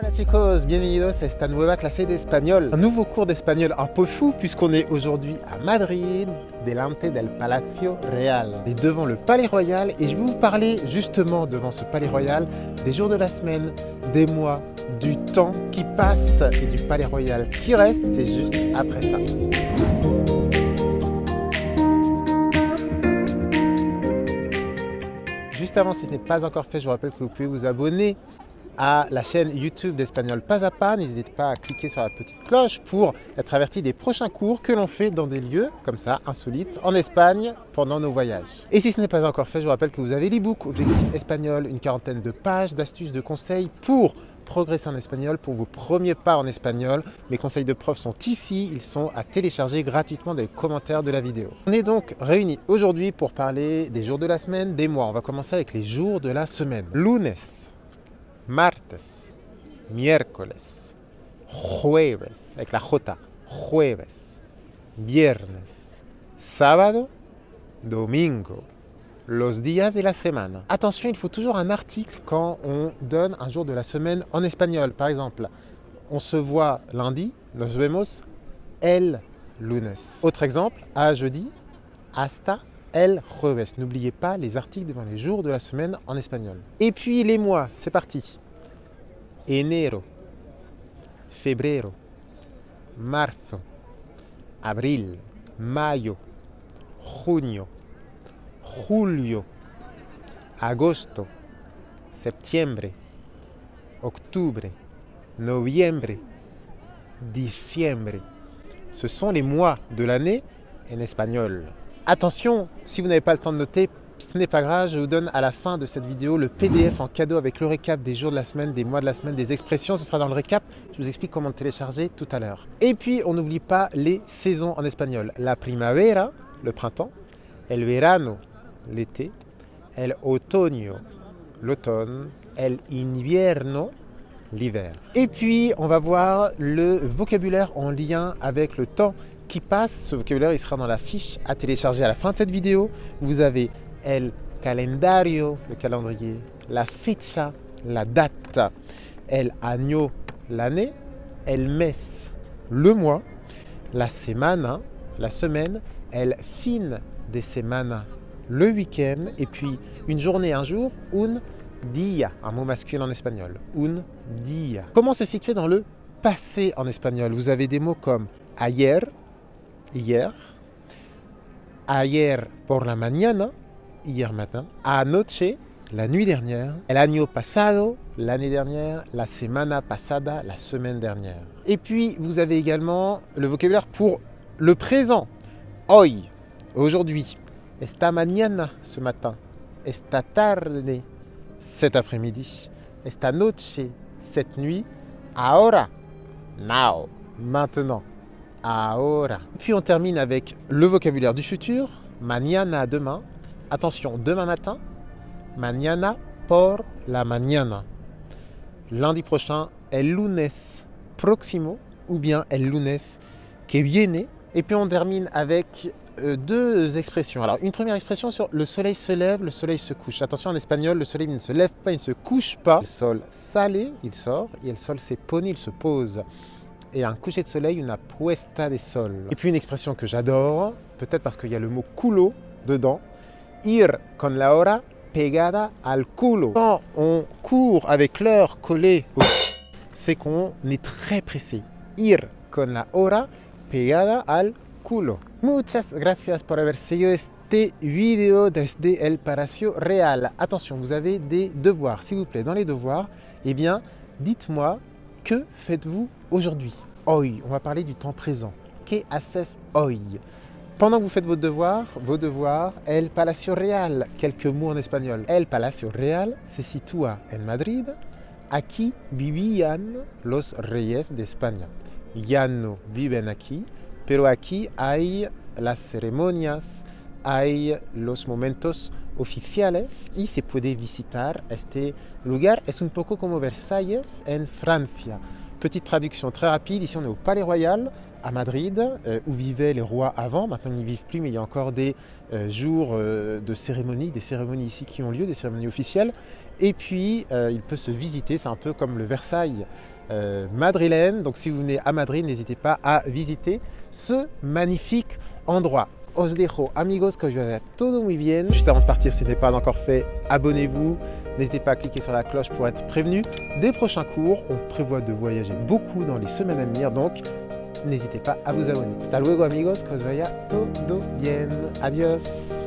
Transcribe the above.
Hola chicos, bienvenidos a esta nueva clase de español. Un nouveau cours d'espagnol un peu fou puisqu'on est aujourd'hui à Madrid, delante del Palacio Real, et devant le Palais Royal, et je vais vous parler justement devant ce Palais Royal des jours de la semaine, des mois, du temps qui passe et du Palais Royal qui reste, c'est juste après ça. Juste avant, si ce n'est pas encore fait, je vous rappelle que vous pouvez vous abonner à la chaîne YouTube d'Espagnol Pas à Pas. N'hésitez pas à cliquer sur la petite cloche pour être averti des prochains cours que l'on fait dans des lieux comme ça, insolites, en Espagne, pendant nos voyages. Et si ce n'est pas encore fait, je vous rappelle que vous avez l'e-book Objectif Espagnol, une quarantaine de pages, d'astuces, de conseils pour progresser en espagnol, pour vos premiers pas en espagnol. Mes conseils de prof sont ici, ils sont à télécharger gratuitement dans les commentaires de la vidéo. On est donc réunis aujourd'hui pour parler des jours de la semaine, des mois. On va commencer avec les jours de la semaine. Lunes, martes, miércoles, jueves, avec la J, jueves, viernes, sábado, domingo. Los días de la semana. Attention, il faut toujours un article quand on donne un jour de la semaine en espagnol. Par exemple, on se voit lundi, nos vemos el lunes. Autre exemple, à jeudi, hasta el jueves. N'oubliez pas les articles devant les jours de la semaine en espagnol. Et puis les mois, c'est parti. Enero, febrero, marzo, abril, mayo, junio, julio, agosto, septiembre, octubre, noviembre, diciembre. Ce sont les mois de l'année en espagnol. Attention, si vous n'avez pas le temps de noter, ce n'est pas grave, je vous donne à la fin de cette vidéo le PDF en cadeau avec le récap des jours de la semaine, des mois de la semaine, des expressions. Ce sera dans le récap. Je vous explique comment le télécharger tout à l'heure. Et puis, on n'oublie pas les saisons en espagnol. La primavera, le printemps, el verano, l'été, el otoño, l'automne, el invierno, l'hiver. Et puis, on va voir le vocabulaire en lien avec le temps qui passe. Ce vocabulaire, il sera dans la fiche à télécharger à la fin de cette vidéo. Vous avez el calendario, le calendrier, la fecha, la date, el año, l'année, el mes, le mois, la semana, la semaine, el fin de semana, le week-end, et puis une journée, un jour, un día, un mot masculin en espagnol, un día. Comment se situer dans le passé en espagnol? Vous avez des mots comme ayer, hier, ayer por la mañana, hier matin, anoche, la nuit dernière, el año pasado, l'année dernière, la semana pasada, la semaine dernière. Et puis, vous avez également le vocabulaire pour le présent. Hoy, aujourd'hui, esta mañana, ce matin, esta tarde, cet après-midi, esta noche, cette nuit, ahora, now, maintenant, ahora. Puis on termine avec le vocabulaire du futur, mañana, demain. Attention, demain matin, mañana por la mañana. Lundi prochain, el lunes próximo, ou bien el lunes que viene. Et puis on termine avec deux expressions. Alors une première expression sur le soleil se lève, le soleil se couche. Attention, en espagnol, le soleil ne se lève pas, il ne se couche pas. Le sol sale, il sort, et el sol se pone, il se pose. Et un coucher de soleil, una puesta de sol. Et puis une expression que j'adore, peut-être parce qu'il y a le mot culo dedans, ir con la hora pegada al culo. Quand on court avec l'heure collée au c'est qu'on est très pressé. Ir con la hora pegada al culo. Muchas gracias por haber seguido este video desde el Palacio Real. Attention, vous avez des devoirs. S'il vous plaît, dans les devoirs, eh bien, dites-moi, que faites-vous aujourd'hui? Hoy, on va parler du temps présent. ¿Qué haces hoy? Pendant que vous faites vos devoirs, el Palacio Real, quelques mots en espagnol. El Palacio Real se sitúa en Madrid. Aquí vivían los reyes de España. Ya no viven aquí, pero aquí hay las ceremonias, hay los momentos oficiales y se puede visitar este lugar. Es un poco como Versalles en Francia. Petite traduction très rapide, ici on est au Palais Royal à Madrid, où vivaient les rois avant. Maintenant ils n'y vivent plus, mais il y a encore des jours de cérémonies, des cérémonies ici qui ont lieu, des cérémonies officielles. Et puis, il peut se visiter, c'est un peu comme le Versailles madrilène. Donc si vous venez à Madrid, n'hésitez pas à visiter ce magnifique endroit. Os dejo, amigos, que je vaya todo muy bien. Juste avant de partir, si ce n'est pas encore fait, abonnez-vous. N'hésitez pas à cliquer sur la cloche pour être prévenu des prochains cours. On prévoit de voyager beaucoup dans les semaines à venir, donc n'hésitez pas à vous abonner. Hasta luego, amigos, que os vaya todo bien. Adiós.